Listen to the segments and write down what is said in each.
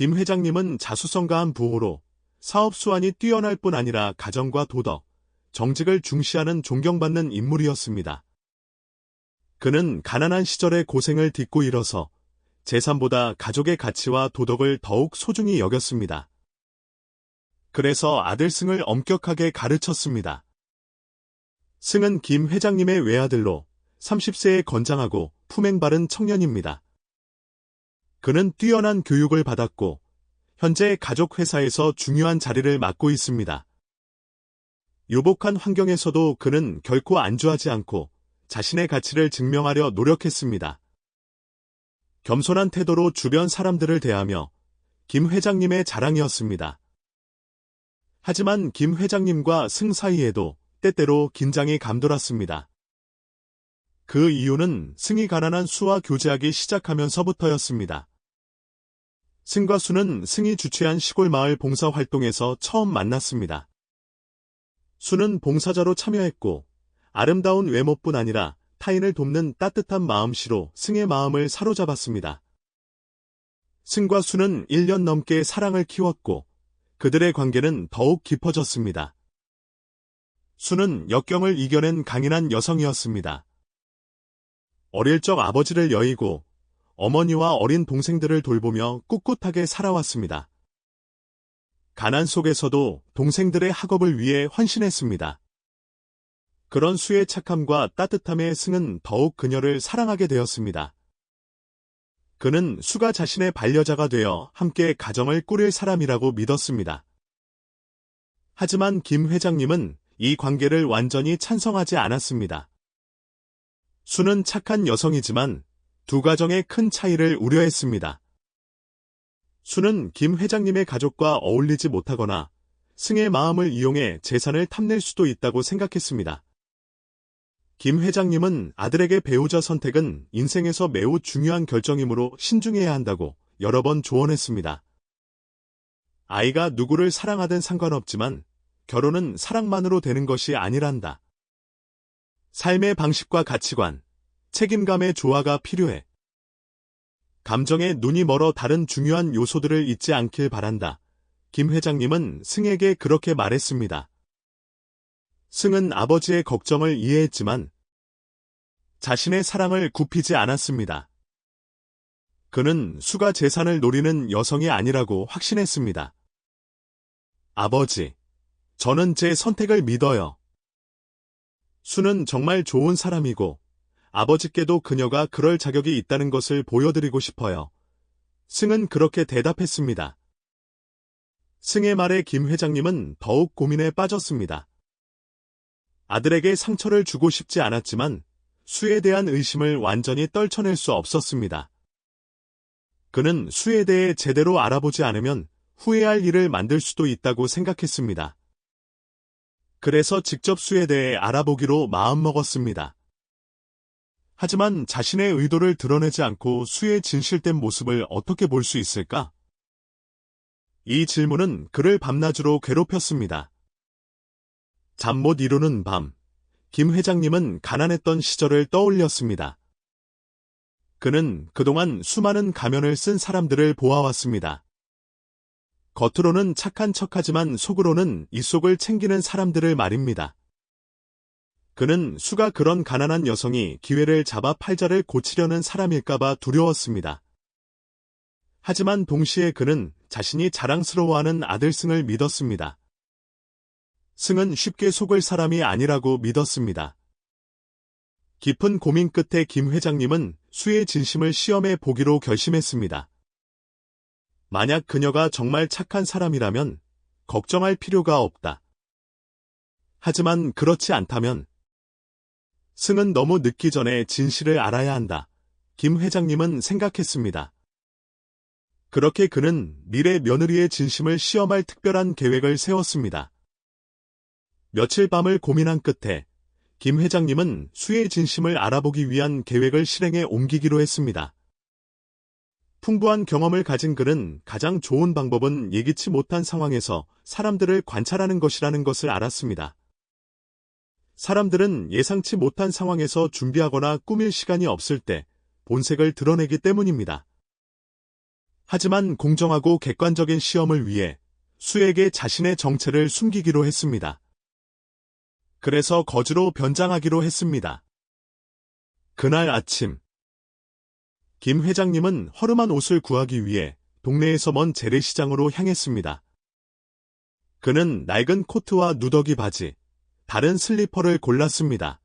김 회장님은 자수성가한 부호로 사업 수완이 뛰어날 뿐 아니라 가정과 도덕, 정직을 중시하는 존경받는 인물이었습니다. 그는 가난한 시절의 고생을 딛고 일어서 재산보다 가족의 가치와 도덕을 더욱 소중히 여겼습니다. 그래서 아들 승을 엄격하게 가르쳤습니다. 승은 김 회장님의 외아들로 30세에 건장하고 품행 바른 청년입니다. 그는 뛰어난 교육을 받았고 현재 가족 회사에서 중요한 자리를 맡고 있습니다. 유복한 환경에서도 그는 결코 안주하지 않고 자신의 가치를 증명하려 노력했습니다. 겸손한 태도로 주변 사람들을 대하며 김 회장님의 자랑이었습니다. 하지만 김 회장님과 승 사이에도 때때로 긴장이 감돌았습니다. 그 이유는 승이 가난한 수와 교제하기 시작하면서부터였습니다. 승과 수는 승이 주최한 시골 마을 봉사활동에서 처음 만났습니다. 수는 봉사자로 참여했고 아름다운 외모뿐 아니라 타인을 돕는 따뜻한 마음씨로 승의 마음을 사로잡았습니다. 승과 수는 1년 넘게 사랑을 키웠고 그들의 관계는 더욱 깊어졌습니다. 수는 역경을 이겨낸 강인한 여성이었습니다. 어릴 적 아버지를 여의고 어머니와 어린 동생들을 돌보며 꿋꿋하게 살아왔습니다. 가난 속에서도 동생들의 학업을 위해 헌신했습니다. 그런 수의 착함과 따뜻함에 승은 더욱 그녀를 사랑하게 되었습니다. 그는 수가 자신의 반려자가 되어 함께 가정을 꾸릴 사람이라고 믿었습니다. 하지만 김 회장님은 이 관계를 완전히 찬성하지 않았습니다. 수는 착한 여성이지만 두 가정의 큰 차이를 우려했습니다. 수는 김 회장님의 가족과 어울리지 못하거나 승의 마음을 이용해 재산을 탐낼 수도 있다고 생각했습니다. 김 회장님은 아들에게 배우자 선택은 인생에서 매우 중요한 결정이므로 신중해야 한다고 여러 번 조언했습니다. 아이가 누구를 사랑하든 상관없지만 결혼은 사랑만으로 되는 것이 아니란다. 삶의 방식과 가치관, 책임감의 조화가 필요해. 감정에 눈이 멀어 다른 중요한 요소들을 잊지 않길 바란다. 김 회장님은 승에게 그렇게 말했습니다. 승은 아버지의 걱정을 이해했지만 자신의 사랑을 굽히지 않았습니다. 그는 수가 재산을 노리는 여성이 아니라고 확신했습니다. 아버지, 저는 제 선택을 믿어요. 수는 정말 좋은 사람이고 아버지께도 그녀가 그럴 자격이 있다는 것을 보여드리고 싶어요. 승은 그렇게 대답했습니다. 승의 말에 김 회장님은 더욱 고민에 빠졌습니다. 아들에게 상처를 주고 싶지 않았지만 수에 대한 의심을 완전히 떨쳐낼 수 없었습니다. 그는 수에 대해 제대로 알아보지 않으면 후회할 일을 만들 수도 있다고 생각했습니다. 그래서 직접 수에 대해 알아보기로 마음먹었습니다. 하지만 자신의 의도를 드러내지 않고 수의 진실된 모습을 어떻게 볼 수 있을까? 이 질문은 그를 밤낮으로 괴롭혔습니다. 잠 못 이루는 밤, 김 회장님은 가난했던 시절을 떠올렸습니다. 그는 그동안 수많은 가면을 쓴 사람들을 보아왔습니다. 겉으로는 착한 척하지만 속으로는 입속을 챙기는 사람들을 말입니다. 그는 수가 그런 가난한 여성이 기회를 잡아 팔자를 고치려는 사람일까봐 두려웠습니다. 하지만 동시에 그는 자신이 자랑스러워하는 아들 승을 믿었습니다. 승은 쉽게 속을 사람이 아니라고 믿었습니다. 깊은 고민 끝에 김 회장님은 수의 진심을 시험해 보기로 결심했습니다. 만약 그녀가 정말 착한 사람이라면 걱정할 필요가 없다. 하지만 그렇지 않다면 승은 너무 늦기 전에 진실을 알아야 한다. 김 회장님은 생각했습니다. 그렇게 그는 미래 며느리의 진심을 시험할 특별한 계획을 세웠습니다. 며칠 밤을 고민한 끝에 김 회장님은 수의 진심을 알아보기 위한 계획을 실행에 옮기기로 했습니다. 풍부한 경험을 가진 그는 가장 좋은 방법은 예기치 못한 상황에서 사람들을 관찰하는 것이라는 것을 알았습니다. 사람들은 예상치 못한 상황에서 준비하거나 꾸밀 시간이 없을 때 본색을 드러내기 때문입니다. 하지만 공정하고 객관적인 시험을 위해 수에게 자신의 정체를 숨기기로 했습니다. 그래서 거지로 변장하기로 했습니다. 그날 아침, 김 회장님은 허름한 옷을 구하기 위해 동네에서 먼 재래시장으로 향했습니다. 그는 낡은 코트와 누더기 바지, 다른 슬리퍼를 골랐습니다.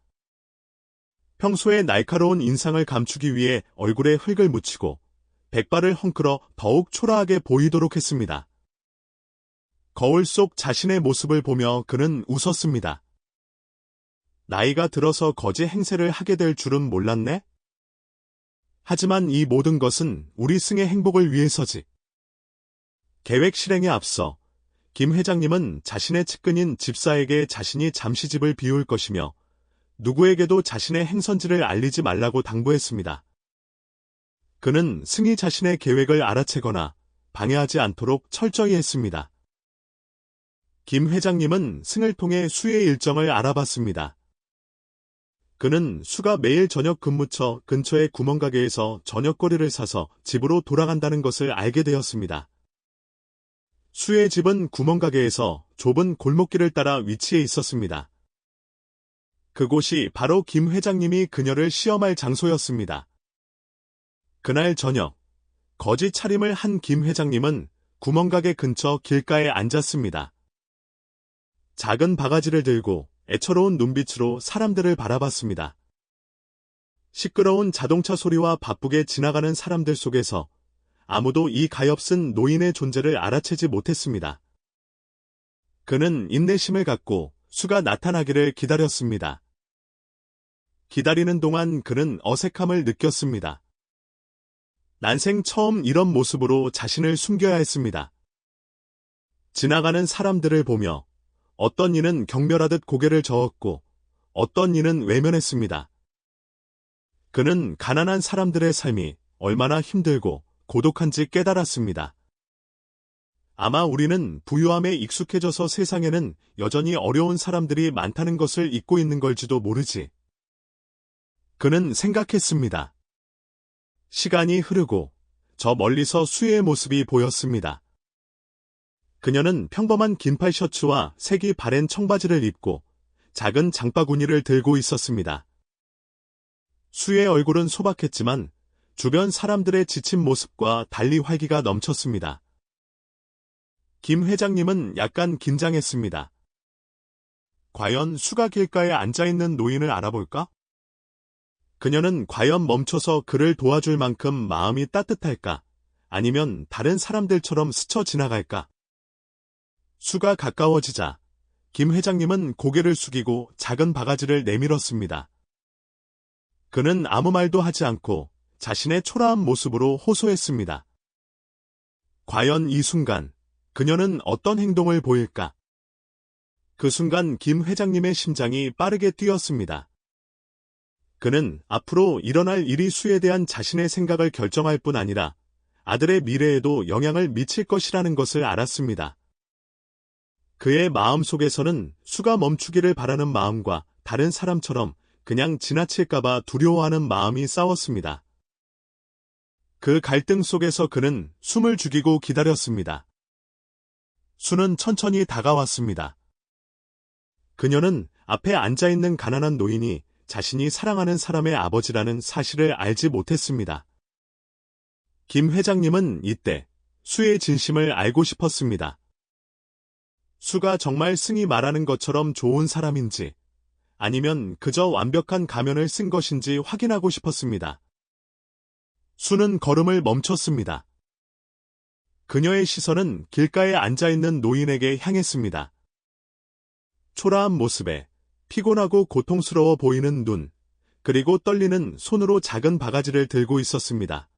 평소에 날카로운 인상을 감추기 위해 얼굴에 흙을 묻히고 백발을 헝클어 더욱 초라하게 보이도록 했습니다. 거울 속 자신의 모습을 보며 그는 웃었습니다. 나이가 들어서 거지 행세를 하게 될 줄은 몰랐네? 하지만 이 모든 것은 우리 승의 행복을 위해서지. 계획 실행에 앞서 김 회장님은 자신의 측근인 집사에게 자신이 잠시 집을 비울 것이며 누구에게도 자신의 행선지를 알리지 말라고 당부했습니다. 그는 승이 자신의 계획을 알아채거나 방해하지 않도록 철저히 했습니다. 김 회장님은 승을 통해 수의 일정을 알아봤습니다. 그는 수가 매일 저녁 근무처 근처의 구멍가게에서 저녁거리를 사서 집으로 돌아간다는 것을 알게 되었습니다. 수의 집은 구멍가게에서 좁은 골목길을 따라 위치해 있었습니다. 그곳이 바로 김 회장님이 그녀를 시험할 장소였습니다. 그날 저녁, 거지 차림을 한 김 회장님은 구멍가게 근처 길가에 앉았습니다. 작은 바가지를 들고 애처로운 눈빛으로 사람들을 바라봤습니다. 시끄러운 자동차 소리와 바쁘게 지나가는 사람들 속에서 아무도 이 가엾은 노인의 존재를 알아채지 못했습니다. 그는 인내심을 갖고 수가 나타나기를 기다렸습니다. 기다리는 동안 그는 어색함을 느꼈습니다. 난생 처음 이런 모습으로 자신을 숨겨야 했습니다. 지나가는 사람들을 보며 어떤 이는 경멸하듯 고개를 저었고 어떤 이는 외면했습니다. 그는 가난한 사람들의 삶이 얼마나 힘들고 고독한지 깨달았습니다. 아마 우리는 부유함에 익숙해져서 세상에는 여전히 어려운 사람들이 많다는 것을 잊고 있는 걸지도 모르지. 그는 생각했습니다. 시간이 흐르고 저 멀리서 수의 모습이 보였습니다. 그녀는 평범한 긴팔 셔츠와 색이 바랜 청바지를 입고 작은 장바구니를 들고 있었습니다. 수의 얼굴은 소박했지만 주변 사람들의 지친 모습과 달리 활기가 넘쳤습니다. 김 회장님은 약간 긴장했습니다. 과연 수가 길가에 앉아있는 노인을 알아볼까? 그녀는 과연 멈춰서 그를 도와줄 만큼 마음이 따뜻할까? 아니면 다른 사람들처럼 스쳐 지나갈까? 수가 가까워지자 김 회장님은 고개를 숙이고 작은 바가지를 내밀었습니다. 그는 아무 말도 하지 않고 자신의 초라한 모습으로 호소했습니다. 과연 이 순간 그녀는 어떤 행동을 보일까? 그 순간 김 회장님의 심장이 빠르게 뛰었습니다. 그는 앞으로 일어날 일이 수에 대한 자신의 생각을 결정할 뿐 아니라 아들의 미래에도 영향을 미칠 것이라는 것을 알았습니다. 그의 마음속에서는 수가 멈추기를 바라는 마음과 다른 사람처럼 그냥 지나칠까봐 두려워하는 마음이 싸웠습니다. 그 갈등 속에서 그는 숨을 죽이고 기다렸습니다. 수는 천천히 다가왔습니다. 그녀는 앞에 앉아있는 가난한 노인이 자신이 사랑하는 사람의 아버지라는 사실을 알지 못했습니다. 김 회장님은 이때 수의 진심을 알고 싶었습니다. 수가 정말 승이 말하는 것처럼 좋은 사람인지 아니면 그저 완벽한 가면을 쓴 것인지 확인하고 싶었습니다. 수는 걸음을 멈췄습니다. 그녀의 시선은 길가에 앉아있는 노인에게 향했습니다. 초라한 모습에 피곤하고 고통스러워 보이는 눈, 그리고 떨리는 손으로 작은 바가지를 들고 있었습니다.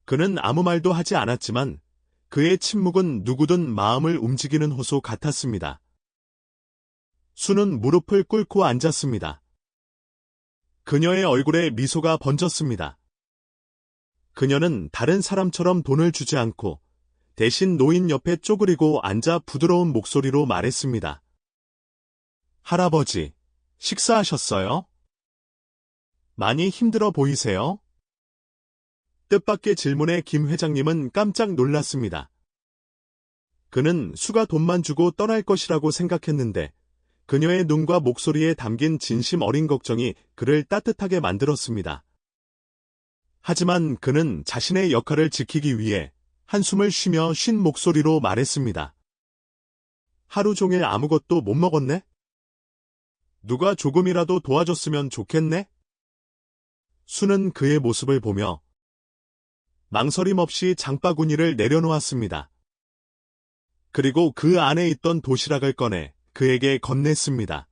그는 아무 말도 하지 않았지만 그의 침묵은 누구든 마음을 움직이는 호소 같았습니다. 수는 무릎을 꿇고 앉았습니다. 그녀의 얼굴에 미소가 번졌습니다. 그녀는 다른 사람처럼 돈을 주지 않고 대신 노인 옆에 쪼그리고 앉아 부드러운 목소리로 말했습니다. 할아버지, 식사하셨어요? 많이 힘들어 보이세요? 뜻밖의 질문에 김 회장님은 깜짝 놀랐습니다. 그는 수가 돈만 주고 떠날 것이라고 생각했는데 그녀의 눈과 목소리에 담긴 진심 어린 걱정이 그를 따뜻하게 만들었습니다. 하지만 그는 자신의 역할을 지키기 위해 한숨을 쉬며 쉰 목소리로 말했습니다. 하루 종일 아무것도 못 먹었네? 누가 조금이라도 도와줬으면 좋겠네? 수는 그의 모습을 보며 망설임 없이 장바구니를 내려놓았습니다. 그리고 그 안에 있던 도시락을 꺼내 그에게 건넸습니다.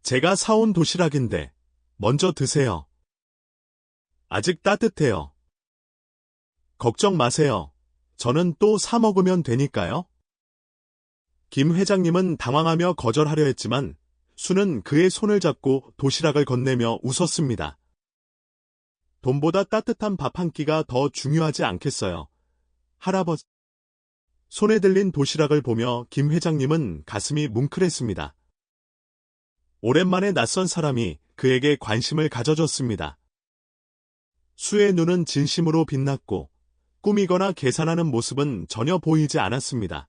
제가 사온 도시락인데 먼저 드세요. 아직 따뜻해요. 걱정 마세요. 저는 또 사 먹으면 되니까요. 김 회장님은 당황하며 거절하려 했지만 수는 그의 손을 잡고 도시락을 건네며 웃었습니다. 돈보다 따뜻한 밥 한 끼가 더 중요하지 않겠어요. 할아버지. 손에 들린 도시락을 보며 김 회장님은 가슴이 뭉클했습니다. 오랜만에 낯선 사람이 그에게 관심을 가져줬습니다. 수의 눈은 진심으로 빛났고 꾸미거나 계산하는 모습은 전혀 보이지 않았습니다.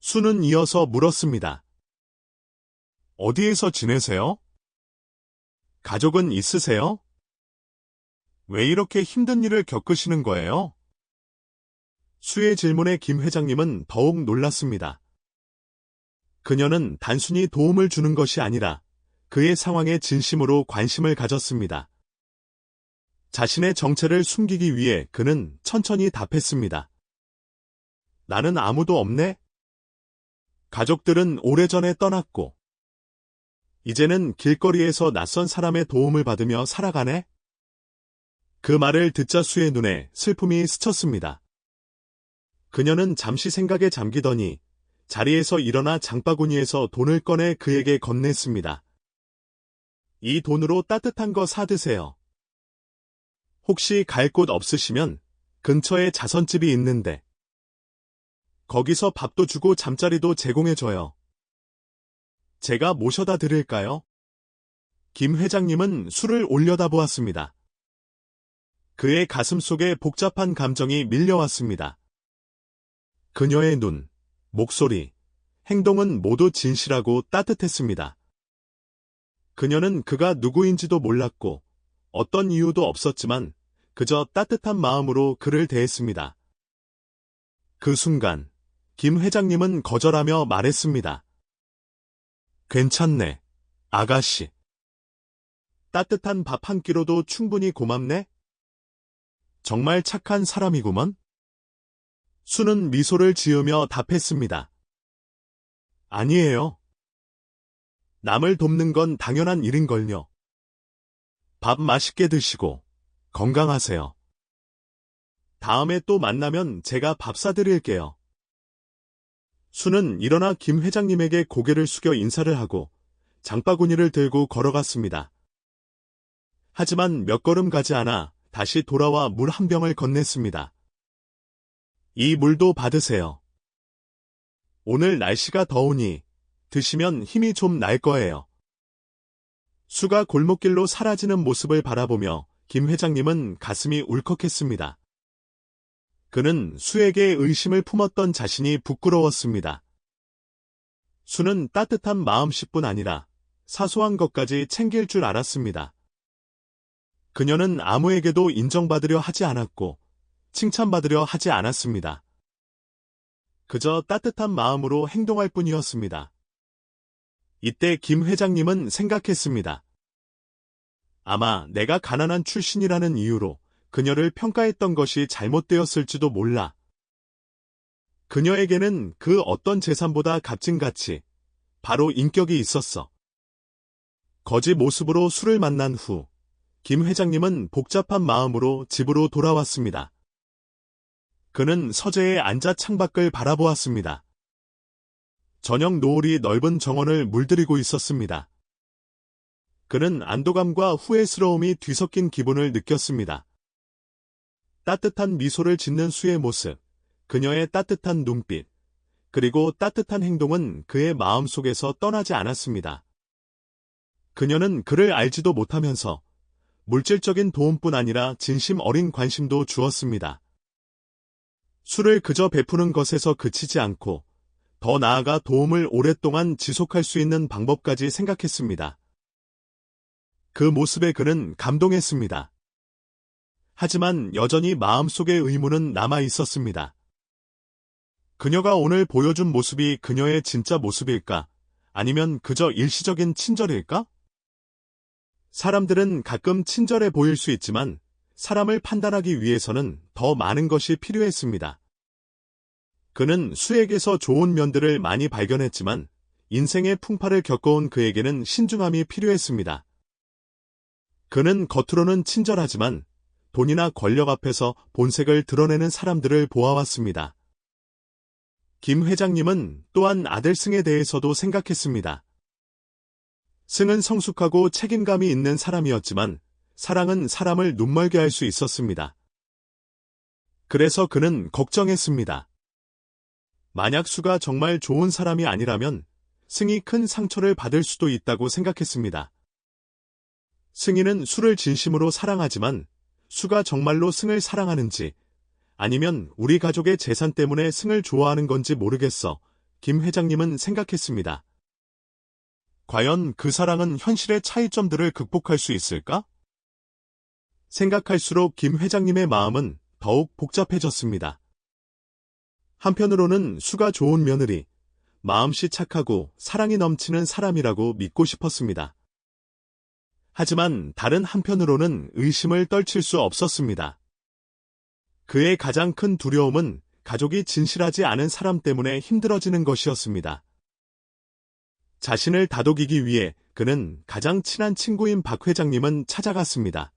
수는 이어서 물었습니다. 어디에서 지내세요? 가족은 있으세요? 왜 이렇게 힘든 일을 겪으시는 거예요? 수의 질문에 김 회장님은 더욱 놀랐습니다. 그녀는 단순히 도움을 주는 것이 아니라 그의 상황에 진심으로 관심을 가졌습니다. 자신의 정체를 숨기기 위해 그는 천천히 답했습니다. 나는 아무도 없네? 가족들은 오래전에 떠났고, 이제는 길거리에서 낯선 사람의 도움을 받으며 살아가네? 그 말을 듣자 수의 눈에 슬픔이 스쳤습니다. 그녀는 잠시 생각에 잠기더니 자리에서 일어나 장바구니에서 돈을 꺼내 그에게 건넸습니다. 이 돈으로 따뜻한 거 사드세요. 혹시 갈 곳 없으시면 근처에 자선집이 있는데 거기서 밥도 주고 잠자리도 제공해줘요. 제가 모셔다 드릴까요? 김 회장님은 술을 올려다보았습니다. 그의 가슴 속에 복잡한 감정이 밀려왔습니다. 그녀의 눈, 목소리, 행동은 모두 진실하고 따뜻했습니다. 그녀는 그가 누구인지도 몰랐고 어떤 이유도 없었지만 그저 따뜻한 마음으로 그를 대했습니다. 그 순간 김 회장님은 거절하며 말했습니다. 괜찮네, 아가씨. 따뜻한 밥 한 끼로도 충분히 고맙네? 정말 착한 사람이구먼? 수는 미소를 지으며 답했습니다. 아니에요. 남을 돕는 건 당연한 일인걸요. 밥 맛있게 드시고 건강하세요. 다음에 또 만나면 제가 밥 사드릴게요. 수는 일어나 김 회장님에게 고개를 숙여 인사를 하고 장바구니를 들고 걸어갔습니다. 하지만 몇 걸음 가지 않아 다시 돌아와 물 한 병을 건넸습니다. 이 물도 받으세요. 오늘 날씨가 더우니 드시면 힘이 좀 날 거예요. 수가 골목길로 사라지는 모습을 바라보며 김 회장님은 가슴이 울컥했습니다. 그는 수에게 의심을 품었던 자신이 부끄러웠습니다. 수는 따뜻한 마음씨뿐 아니라 사소한 것까지 챙길 줄 알았습니다. 그녀는 아무에게도 인정받으려 하지 않았고 칭찬받으려 하지 않았습니다. 그저 따뜻한 마음으로 행동할 뿐이었습니다. 이때 김 회장님은 생각했습니다. 아마 내가 가난한 출신이라는 이유로 그녀를 평가했던 것이 잘못되었을지도 몰라. 그녀에게는 그 어떤 재산보다 값진 가치, 바로 인격이 있었어. 거지 모습으로 수를 만난 후 김 회장님은 복잡한 마음으로 집으로 돌아왔습니다. 그는 서재에 앉아 창밖을 바라보았습니다. 저녁 노을이 넓은 정원을 물들이고 있었습니다. 그는 안도감과 후회스러움이 뒤섞인 기분을 느꼈습니다. 따뜻한 미소를 짓는 수의 모습, 그녀의 따뜻한 눈빛, 그리고 따뜻한 행동은 그의 마음속에서 떠나지 않았습니다. 그녀는 그를 알지도 못하면서 물질적인 도움뿐 아니라 진심 어린 관심도 주었습니다. 수를 그저 베푸는 것에서 그치지 않고 더 나아가 도움을 오랫동안 지속할 수 있는 방법까지 생각했습니다. 그 모습에 그는 감동했습니다. 하지만 여전히 마음속의 의문은 남아 있었습니다. 그녀가 오늘 보여준 모습이 그녀의 진짜 모습일까? 아니면 그저 일시적인 친절일까? 사람들은 가끔 친절해 보일 수 있지만 사람을 판단하기 위해서는 더 많은 것이 필요했습니다. 그는 수에게서 좋은 면들을 많이 발견했지만 인생의 풍파를 겪어온 그에게는 신중함이 필요했습니다. 그는 겉으로는 친절하지만 돈이나 권력 앞에서 본색을 드러내는 사람들을 보아왔습니다. 김 회장님은 또한 아들 승에 대해서도 생각했습니다. 승은 성숙하고 책임감이 있는 사람이었지만 사랑은 사람을 눈멀게 할 수 있었습니다. 그래서 그는 걱정했습니다. 만약 수가 정말 좋은 사람이 아니라면 승이 큰 상처를 받을 수도 있다고 생각했습니다. 승희는 수를 진심으로 사랑하지만 수가 정말로 승을 사랑하는지 아니면 우리 가족의 재산 때문에 승을 좋아하는 건지 모르겠어. 김 회장님은 생각했습니다. 과연 그 사랑은 현실의 차이점들을 극복할 수 있을까? 생각할수록 김 회장님의 마음은 더욱 복잡해졌습니다. 한편으로는 수가 좋은 며느리, 마음씨 착하고 사랑이 넘치는 사람이라고 믿고 싶었습니다. 하지만 다른 한편으로는 의심을 떨칠 수 없었습니다. 그의 가장 큰 두려움은 가족이 진실하지 않은 사람 때문에 힘들어지는 것이었습니다. 자신을 다독이기 위해 그는 가장 친한 친구인 박 회장님은 찾아갔습니다.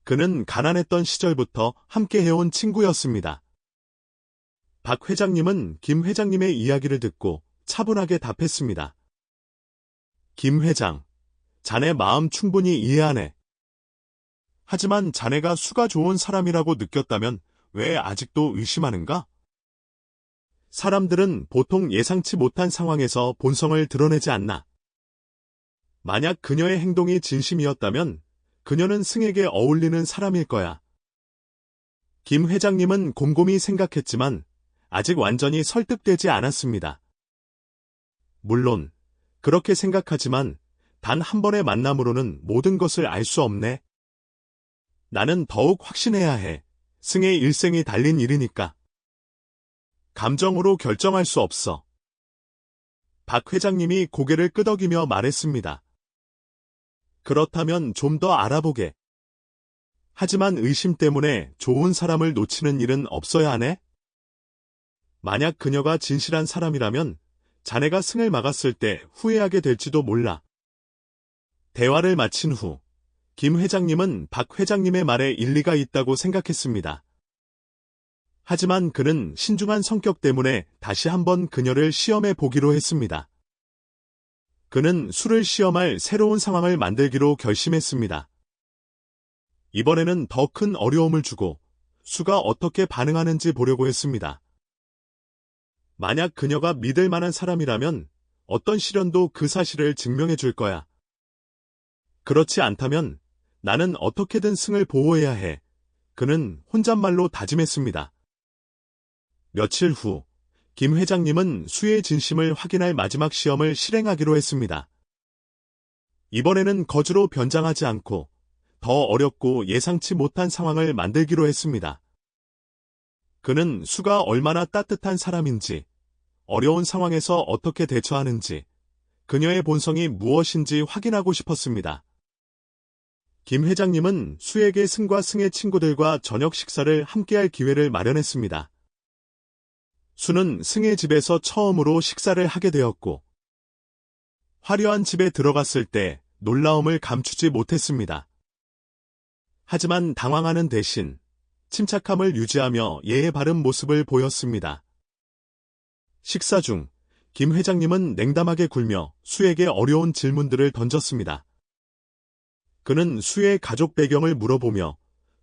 그는 가난했던 시절부터 함께 해온 친구였습니다. 박 회장님은 김 회장님의 이야기를 듣고 차분하게 답했습니다. 김 회장, 자네 마음 충분히 이해하네. 하지만 자네가 수가 좋은 사람이라고 느꼈다면 왜 아직도 의심하는가? 사람들은 보통 예상치 못한 상황에서 본성을 드러내지 않나. 만약 그녀의 행동이 진심이었다면 그녀는 승에게 어울리는 사람일 거야. 김 회장님은 곰곰이 생각했지만 아직 완전히 설득되지 않았습니다. 물론 그렇게 생각하지만 단 한 번의 만남으로는 모든 것을 알 수 없네. 나는 더욱 확신해야 해. 승의 일생이 달린 일이니까. 감정으로 결정할 수 없어. 박 회장님이 고개를 끄덕이며 말했습니다. 그렇다면 좀 더 알아보게. 하지만 의심 때문에 좋은 사람을 놓치는 일은 없어야 하네? 만약 그녀가 진실한 사람이라면 자네가 승을 막았을 때 후회하게 될지도 몰라. 대화를 마친 후 김 회장님은 박 회장님의 말에 일리가 있다고 생각했습니다. 하지만 그는 신중한 성격 때문에 다시 한번 그녀를 시험해 보기로 했습니다. 그는 수를 시험할 새로운 상황을 만들기로 결심했습니다. 이번에는 더 큰 어려움을 주고 수가 어떻게 반응하는지 보려고 했습니다. 만약 그녀가 믿을 만한 사람이라면 어떤 시련도 그 사실을 증명해 줄 거야. 그렇지 않다면 나는 어떻게든 승을 보호해야 해. 그는 혼잣말로 다짐했습니다. 며칠 후, 김 회장님은 수의 진심을 확인할 마지막 시험을 실행하기로 했습니다. 이번에는 거주로 변장하지 않고 더 어렵고 예상치 못한 상황을 만들기로 했습니다. 그는 수가 얼마나 따뜻한 사람인지, 어려운 상황에서 어떻게 대처하는지, 그녀의 본성이 무엇인지 확인하고 싶었습니다. 김 회장님은 수에게 승과 승의 친구들과 저녁 식사를 함께할 기회를 마련했습니다. 수는 승의 집에서 처음으로 식사를 하게 되었고, 화려한 집에 들어갔을 때 놀라움을 감추지 못했습니다. 하지만 당황하는 대신 침착함을 유지하며 예의 바른 모습을 보였습니다. 식사 중 김 회장님은 냉담하게 굴며 수에게 어려운 질문들을 던졌습니다. 그는 수의 가족 배경을 물어보며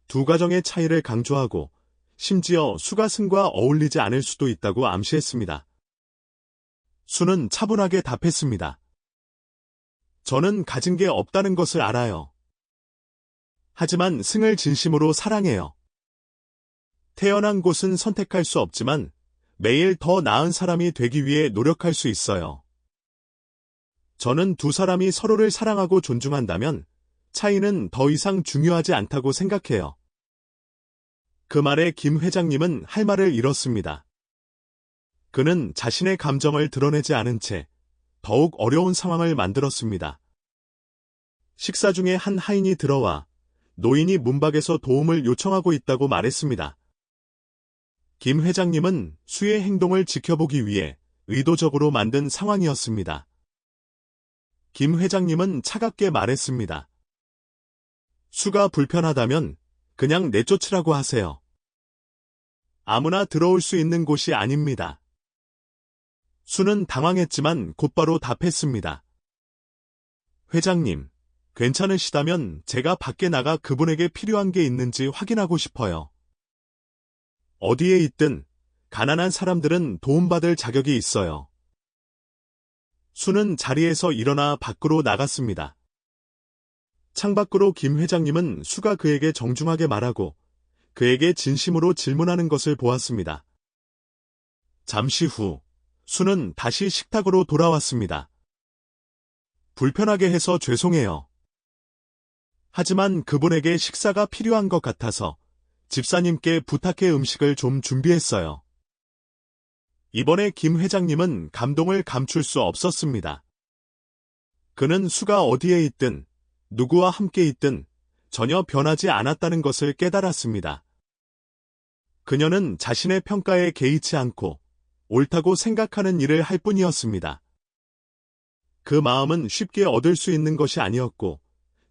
두 가정의 차이를 강조하고 심지어 수가 승과 어울리지 않을 수도 있다고 암시했습니다. 수는 차분하게 답했습니다. 저는 가진 게 없다는 것을 알아요. 하지만 승을 진심으로 사랑해요. 태어난 곳은 선택할 수 없지만 매일 더 나은 사람이 되기 위해 노력할 수 있어요. 저는 두 사람이 서로를 사랑하고 존중한다면 차이는 더 이상 중요하지 않다고 생각해요. 그 말에 김 회장님은 할 말을 잃었습니다. 그는 자신의 감정을 드러내지 않은 채 더욱 어려운 상황을 만들었습니다. 식사 중에 한 하인이 들어와 노인이 문밖에서 도움을 요청하고 있다고 말했습니다. 김 회장님은 수의 행동을 지켜보기 위해 의도적으로 만든 상황이었습니다. 김 회장님은 차갑게 말했습니다. 수가 불편하다면 그냥 내쫓으라고 하세요. 아무나 들어올 수 있는 곳이 아닙니다. 수는 당황했지만 곧바로 답했습니다. 회장님, 괜찮으시다면 제가 밖에 나가 그분에게 필요한 게 있는지 확인하고 싶어요. 어디에 있든 가난한 사람들은 도움받을 자격이 있어요. 수는 자리에서 일어나 밖으로 나갔습니다. 창밖으로 김 회장님은 수가 그에게 정중하게 말하고 그에게 진심으로 질문하는 것을 보았습니다. 잠시 후 수는 다시 식탁으로 돌아왔습니다. 불편하게 해서 죄송해요. 하지만 그분에게 식사가 필요한 것 같아서 집사님께 부탁해 음식을 좀 준비했어요. 이번에 김 회장님은 감동을 감출 수 없었습니다. 그는 수가 어디에 있든 누구와 함께 있든 전혀 변하지 않았다는 것을 깨달았습니다. 그녀는 자신의 평가에 개의치 않고 옳다고 생각하는 일을 할 뿐이었습니다. 그 마음은 쉽게 얻을 수 있는 것이 아니었고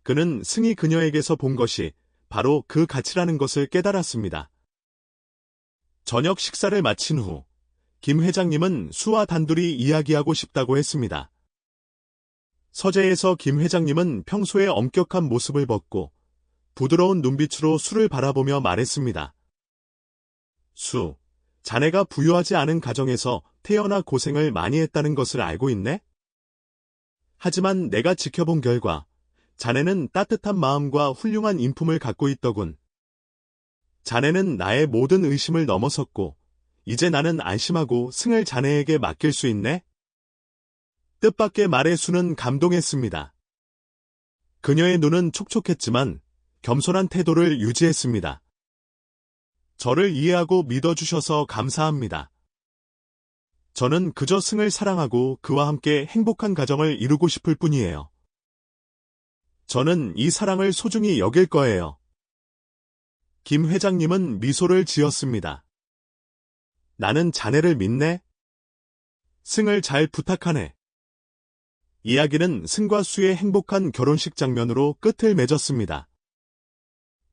그는 승희 그녀에게서 본 것이 바로 그 가치라는 것을 깨달았습니다. 저녁 식사를 마친 후 김 회장님은 수와 단둘이 이야기하고 싶다고 했습니다. 서재에서 김 회장님은 평소의 엄격한 모습을 벗고 부드러운 눈빛으로 수를 바라보며 말했습니다. 수, 자네가 부유하지 않은 가정에서 태어나 고생을 많이 했다는 것을 알고 있네? 하지만 내가 지켜본 결과 자네는 따뜻한 마음과 훌륭한 인품을 갖고 있더군. 자네는 나의 모든 의심을 넘어섰고 이제 나는 안심하고 승을 자네에게 맡길 수 있네? 뜻밖의 말에 수는 감동했습니다. 그녀의 눈은 촉촉했지만 겸손한 태도를 유지했습니다. 저를 이해하고 믿어주셔서 감사합니다. 저는 그저 승을 사랑하고 그와 함께 행복한 가정을 이루고 싶을 뿐이에요. 저는 이 사랑을 소중히 여길 거예요. 김 회장님은 미소를 지었습니다. 나는 자네를 믿네? 승을 잘 부탁하네. 이야기는 승과 수의 행복한 결혼식 장면으로 끝을 맺었습니다.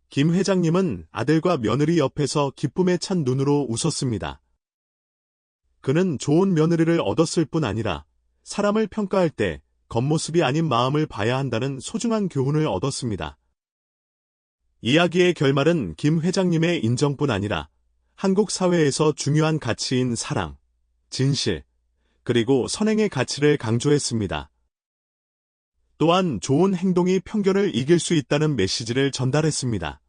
김 회장님은 아들과 며느리 옆에서 기쁨에 찬 눈으로 웃었습니다. 그는 좋은 며느리를 얻었을 뿐 아니라 사람을 평가할 때 겉모습이 아닌 마음을 봐야 한다는 소중한 교훈을 얻었습니다. 이야기의 결말은 김 회장님의 인정뿐 아니라 한국 사회에서 중요한 가치인 사랑, 진실, 그리고 선행의 가치를 강조했습니다. 또한 좋은 행동이 편견을 이길 수 있다는 메시지를 전달했습니다.